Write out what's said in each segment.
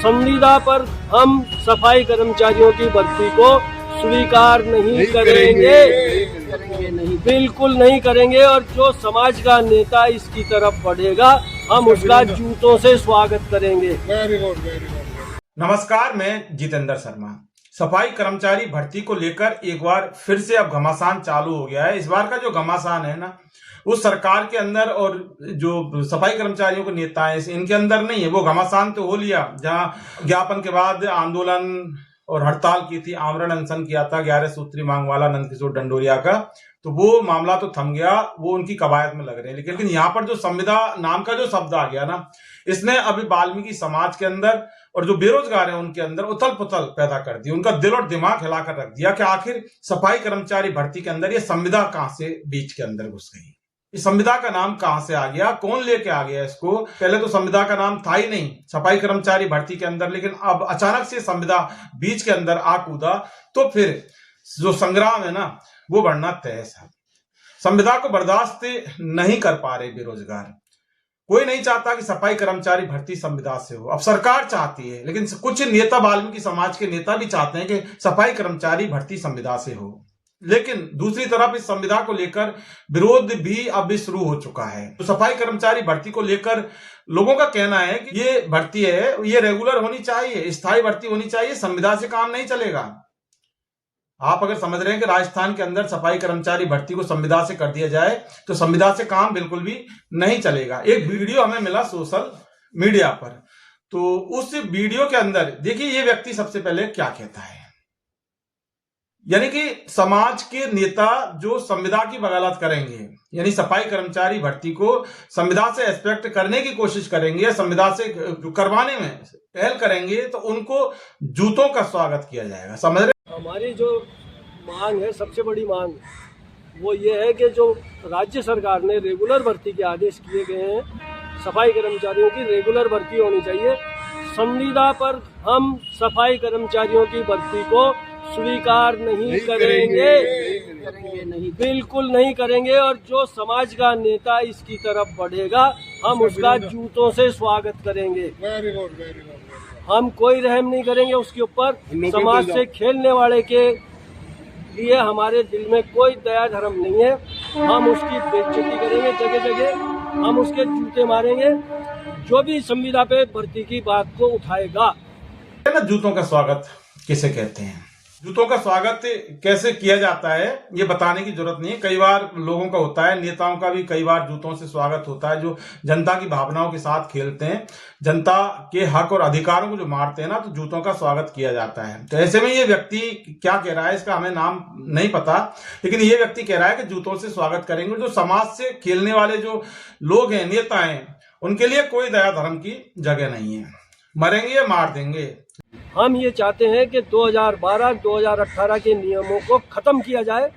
संविदा पर हम सफाई कर्मचारियों की भर्ती को स्वीकार नहीं करेंगे, बिल्कुल नहीं करेंगे। और जो समाज का नेता इसकी तरफ बढ़ेगा हम उसका जूतों से स्वागत करेंगे। नमस्कार, मैं जितेंद्र शर्मा। सफाई कर्मचारी भर्ती को लेकर एक बार फिर से अब घमासान चालू हो गया है। इस बार का जो घमासान है ना, उस सरकार के अंदर और जो सफाई कर्मचारियों के नेता हैं इनके अंदर नहीं है। वो घमासान तो हो लिया जहां ज्ञापन के बाद आंदोलन और हड़ताल की थी, आमरण अनशन किया था 11 सूत्री मांग वाला नंदकिशोर डंडोरिया का, तो वो मामला तो थम गया, वो उनकी कवायद में लग रहे हैं। लेकिन यहाँ पर जो संविदा नाम का जो शब्द आ गया ना, इसने अभी वाल्मीकि समाज के अंदर और जो बेरोजगार है उनके अंदर उथल पुथल पैदा कर दी। उनका दिल और दिमाग हिलाकर रख दिया कि आखिर सफाई कर्मचारी भर्ती के अंदर ये संविदा कहां से बीच के अंदर घुस गई, इस संविदा का नाम कहां से आ गया, कौन लेके आ गया इसको। पहले तो संविदा का नाम था ही नहीं सफाई कर्मचारी भर्ती के अंदर, लेकिन अब अचानक से संविदा बीच के अंदर आ कूदा, तो फिर जो संग्राम है ना वो बढ़ना तय है। संविदा को बर्दाश्त नहीं कर पा रहे बेरोजगार। कोई नहीं चाहता कि सफाई कर्मचारी भर्ती संविदा से हो, अब सरकार चाहती है, लेकिन कुछ नेता, वाल्मीकि समाज के नेता भी चाहते हैं कि सफाई कर्मचारी भर्ती संविदा से हो। लेकिन दूसरी तरफ इस संविदा को लेकर विरोध भी अब शुरू हो चुका है। तो सफाई कर्मचारी भर्ती को लेकर लोगों का कहना है कि ये भर्ती है, ये रेगुलर होनी चाहिए, स्थायी भर्ती होनी चाहिए, संविदा से काम नहीं चलेगा। आप अगर समझ रहे हैं कि राजस्थान के अंदर सफाई कर्मचारी भर्ती को संविदा से कर दिया जाए तो संविदा से काम बिल्कुल भी नहीं चलेगा। एक वीडियो हमें मिला सोशल मीडिया पर, तो उस वीडियो के अंदर देखिए ये व्यक्ति सबसे पहले क्या कहता है। यानी कि समाज के नेता जो संविदा की वकालत करेंगे, यानी सफाई कर्मचारी भर्ती को संविदा से एस्पेक्ट करने की कोशिश करेंगे, संविदा से करवाने में पहल करेंगे, तो उनको जूतों का स्वागत किया जाएगा। समझ रहे? हमारी जो मांग है, सबसे बड़ी मांग वो ये है कि जो राज्य सरकार ने रेगुलर भर्ती के आदेश किए गए हैं, सफाई कर्मचारियों की रेगुलर भर्ती होनी चाहिए। संविदा पर हम सफाई कर्मचारियों की भर्ती को स्वीकार नहीं करेंगे, बिल्कुल नहीं करेंगे। और जो समाज का नेता इसकी तरफ बढ़ेगा हम उसका जूतों से स्वागत करेंगे। हम कोई रहम नहीं करेंगे उसके ऊपर। समाज से खेलने वाले के लिए हमारे दिल में कोई दया धर्म नहीं है। हम उसकी बेइज्जती करेंगे, जगह जगह हम उसके जूते मारेंगे जो भी संविदा पे भर्ती की बात को उठाएगा। जूतों का स्वागत किसे कहते हैं, जूतों का स्वागत कैसे किया जाता है ये बताने की जरूरत नहीं है। कई बार लोगों का होता है, नेताओं का भी कई बार जूतों से स्वागत होता है, जो जनता की भावनाओं के साथ खेलते हैं, जनता के हक और अधिकारों को जो मारते हैं ना, तो जूतों का स्वागत किया जाता है। तो ऐसे में ये व्यक्ति क्या कह रहा है, इसका हमें नाम नहीं पता, लेकिन ये व्यक्ति कह रहा है कि जूतों से स्वागत करेंगे। जो समाज से खेलने वाले जो लोग हैं, नेता हैं, उनके लिए कोई दया धर्म की जगह नहीं है। मरेंगे या मार देंगे। हम ये चाहते हैं कि 2012-2018 के नियमों को खत्म किया जाए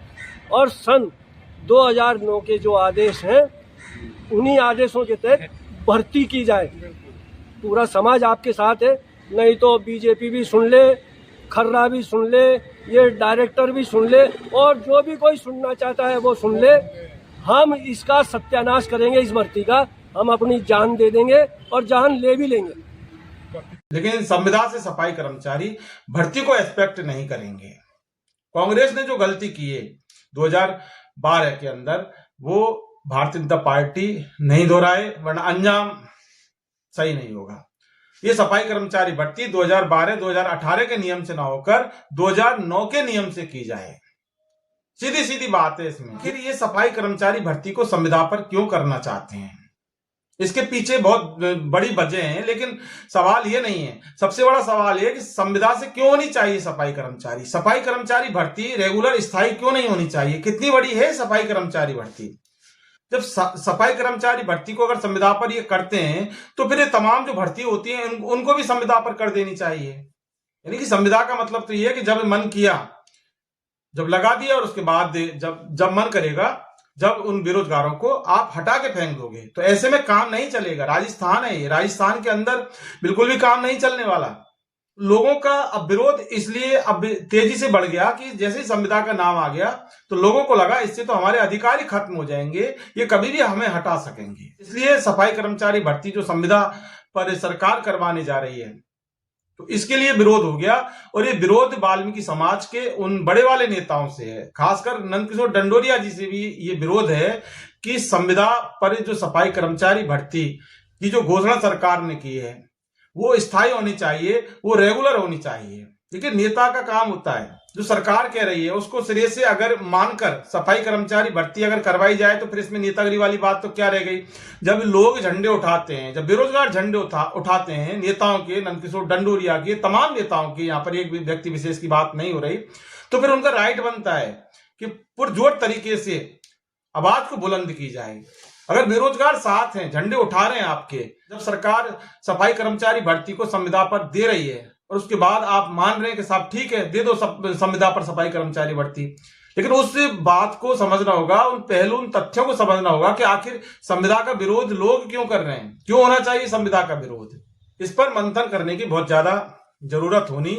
और सन 2009 के जो आदेश हैं उन्हीं आदेशों के तहत भर्ती की जाए। पूरा समाज आपके साथ है, नहीं तो बीजेपी भी सुन ले, खर्रा भी सुन ले, ये डायरेक्टर भी सुन ले, और जो भी कोई सुनना चाहता है वो सुन ले। हम इसका सत्यानाश करेंगे, इस भर्ती का हम अपनी जान दे देंगे और जान ले भी लेंगे। लेकिन संविदा से सफाई कर्मचारी भर्ती को एक्सपेक्ट नहीं करेंगे। कांग्रेस ने जो गलती की है 2012 के अंदर, वो भारतीय जनता पार्टी नहीं दोहराए, वरना अंजाम सही नहीं होगा। ये सफाई कर्मचारी भर्ती 2012-2018 के नियम से ना होकर 2009 के नियम से की जाए। सीधी सीधी बात है इसमें। फिर ये सफाई कर्मचारी भर्ती को संविदा पर क्यों करना चाहते हैं, इसके पीछे बहुत बड़ी वजह है, लेकिन सवाल ये नहीं है। सबसे बड़ा सवाल ये कि संविदा से क्यों होनी चाहिए सफाई कर्मचारी, सफाई कर्मचारी भर्ती रेगुलर स्थायी क्यों नहीं होनी चाहिए। कितनी बड़ी है सफाई कर्मचारी भर्ती। जब सफाई कर्मचारी भर्ती को अगर संविदा पर ये करते हैं तो फिर ये तमाम जो भर्ती होती है उनको भी संविदा पर कर देनी चाहिए। यानी कि संविदा का मतलब तो ये है कि जब मन किया, जब लगा दिया, और उसके बाद जब मन करेगा, जब उन बेरोजगारों को आप हटा के फेंक दोगे, तो ऐसे में काम नहीं चलेगा। राजस्थान है ये, राजस्थान के अंदर बिल्कुल भी काम नहीं चलने वाला। लोगों का अब विरोध इसलिए अब तेजी से बढ़ गया कि जैसे ही संविदा का नाम आ गया तो लोगों को लगा इससे तो हमारे अधिकार ही खत्म हो जाएंगे, ये कभी भी हमें हटा सकेंगे। इसलिए सफाई कर्मचारी भर्ती जो संविदा पर सरकार करवाने जा रही है, तो इसके लिए विरोध हो गया, और ये विरोध वाल्मीकि समाज के उन बड़े वाले नेताओं से है, खासकर नंदकिशोर डंडोरिया जी से भी ये विरोध है कि संविदा पर जो सफाई कर्मचारी भर्ती की जो घोषणा सरकार ने की है वो स्थायी होनी चाहिए, वो रेगुलर होनी चाहिए। देखिए, नेता का काम होता है, जो सरकार कह रही है उसको सिरे से अगर मानकर सफाई कर्मचारी भर्ती अगर करवाई जाए तो फिर इसमें नेतागिरी वाली बात तो क्या रह गई। जब लोग झंडे उठाते हैं, जब बेरोजगार झंडे उठाते हैं, नेताओं के, नंदकिशोर डंडोरिया के, तमाम नेताओं के, यहाँ पर एक व्यक्ति विशेष की बात नहीं हो रही, तो फिर उनका राइट बनता है कि पुरजोर तरीके से आवाज को बुलंद की जाए। अगर बेरोजगार साथ हैं, झंडे उठा रहे हैं आपके, जब सरकार सफाई कर्मचारी भर्ती को संविदा पर दे रही है और उसके बाद आप मान रहे हैं कि साहब ठीक है दे दो संविदा पर सफाई कर्मचारी भर्ती, लेकिन उस बात को समझना होगा, उन पहलू, उन तथ्यों को समझना होगा कि आखिर संविदा का विरोध लोग क्यों कर रहे हैं, क्यों होना चाहिए संविदा का विरोध। इस पर मंथन करने की बहुत ज्यादा जरूरत होनी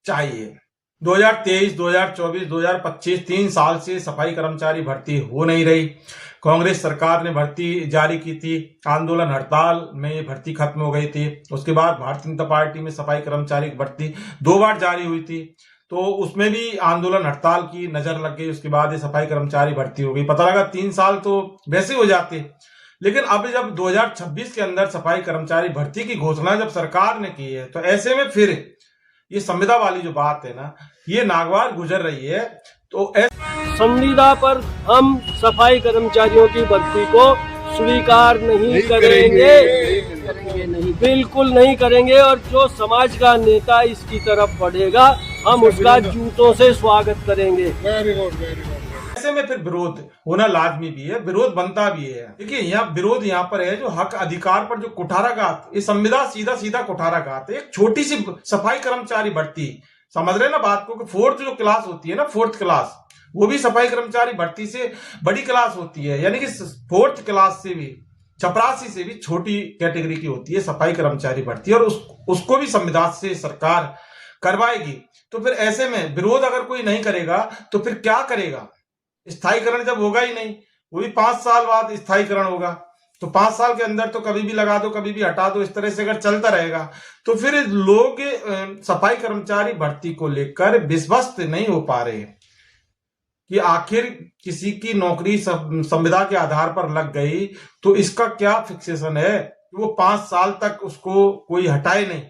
चाहिए। 2023, 2024, 2025 3 साल से सफाई कर्मचारी भर्ती हो नहीं रही। कांग्रेस सरकार ने भर्ती जारी की थी, आंदोलन हड़ताल में ये भर्ती खत्म हो गई थी। उसके बाद भारतीय जनता पार्टी में सफाई कर्मचारी भर्ती 2 बार जारी हुई थी, तो उसमें भी आंदोलन हड़ताल की नजर लग गई। उसके बाद ये सफाई कर्मचारी भर्ती हो गई। पता लगा 3 साल तो वैसे हो जाते, लेकिन अब जब 2026 के अंदर सफाई कर्मचारी भर्ती की घोषणा जब सरकार ने की है, तो ऐसे में फिर ये संविदा वाली जो बात है ना, ये नागवार गुजर रही है। तो संविदा पर हम सफाई कर्मचारियों की भर्ती को स्वीकार नहीं करेंगे, बिल्कुल नहीं करेंगे। और जो समाज का नेता इसकी तरफ बढ़ेगा, हम उसका जूतों से स्वागत करेंगे। ऐसे में फिर विरोध होना लाजमी भी है, विरोध बनता भी है। देखिए, यहाँ विरोध यहाँ पर है जो हक अधिकार पर जो कुठाराघात, ये संविदा सीधा सीधा कुठाराघात है। एक छोटी सी सफाई कर्मचारी भर्ती, समझ रहे ना बात को, कि 4th जो क्लास होती है ना, 4th क्लास, वो भी सफाई कर्मचारी भर्ती से बड़ी क्लास होती है। यानी कि 4th क्लास से भी, चपरासी से भी छोटी कैटेगरी की होती है सफाई कर्मचारी भर्ती, और उसको भी संविदा से सरकार करवाएगी। तो फिर ऐसे में विरोध अगर कोई नहीं करेगा तो फिर क्या करेगा? स्थायीकरण जब होगा ही नहीं, वो भी 5 साल बाद स्थायीकरण होगा, तो 5 साल के अंदर तो कभी भी लगा दो, कभी भी हटा दो, इस तरह से अगर चलता रहेगा तो फिर लोग सफाई कर्मचारी भर्ती को लेकर विश्वस्त नहीं हो पा रहे कि आखिर किसी की नौकरी संविदा के आधार पर लग गई तो इसका क्या फिक्सेशन है, वो 5 साल तक उसको कोई हटाए नहीं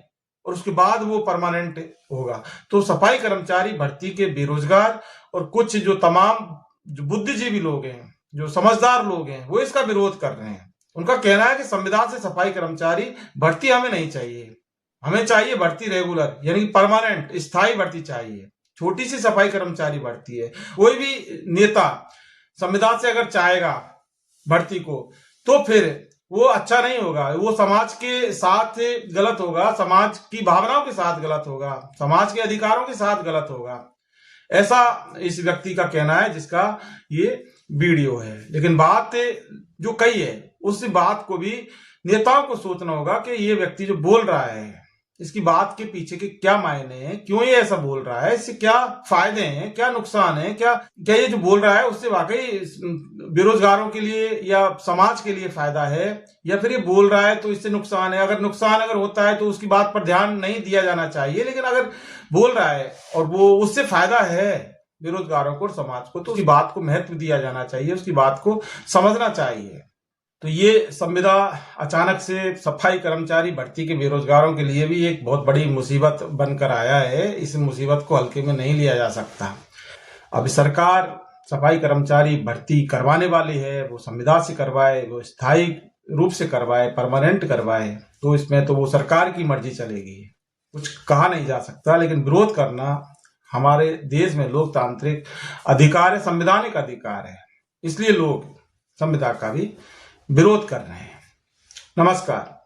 और उसके बाद वो परमानेंट होगा। तो सफाई कर्मचारी भर्ती के बेरोजगार और कुछ जो तमाम जो बुद्धिजीवी लोग हैं, जो समझदार लोग हैं, वो इसका विरोध कर रहे हैं। उनका कहना है कि संविदा से सफाई कर्मचारी भर्ती हमें नहीं चाहिए, हमें चाहिए भर्ती रेगुलर, यानी परमानेंट, स्थायी भर्ती चाहिए। छोटी सी सफाई कर्मचारी भर्ती है। कोई भी नेता संविदा से अगर चाहेगा भर्ती को तो फिर वो अच्छा नहीं होगा, वो समाज के साथ गलत होगा, समाज की भावनाओं के साथ गलत होगा, समाज के अधिकारों के साथ गलत होगा, ऐसा इस व्यक्ति का कहना है जिसका ये वीडियो है। लेकिन बात जो कही है उस बात को भी नेताओं को सोचना होगा कि ये व्यक्ति जो बोल रहा है, इसकी बात के पीछे के क्या मायने हैं, क्यों ये ऐसा बोल रहा है, इससे क्या फायदे हैं, क्या नुकसान है, क्या ये जो बोल रहा है उससे वाकई बेरोजगारों के लिए या समाज के लिए फायदा है, या फिर ये बोल रहा है तो इससे नुकसान है। अगर नुकसान अगर होता है तो उसकी बात पर ध्यान नहीं दिया जाना चाहिए, लेकिन अगर बोल रहा है और वो उससे फायदा है बेरोजगारों को और समाज को, तो उसकी बात को महत्व दिया जाना चाहिए, उसकी बात को समझना चाहिए। तो ये संविदा अचानक से सफाई कर्मचारी भर्ती के बेरोजगारों के लिए भी एक बहुत बड़ी मुसीबत बनकर आया है। इस मुसीबत को हल्के में नहीं लिया जा सकता। अब सरकार सफाई कर्मचारी भर्ती करवाने वाली है, वो संविदा से करवाए, वो स्थायी रूप से करवाए, परमानेंट करवाए, तो इसमें तो वो सरकार की मर्जी चलेगी, कुछ कहा नहीं जा सकता। लेकिन विरोध करना हमारे देश में लोकतांत्रिक अधिकार है, संवैधानिक अधिकार है, इसलिए लोग संविदा का भी विरोध कर रहे हैं। नमस्कार।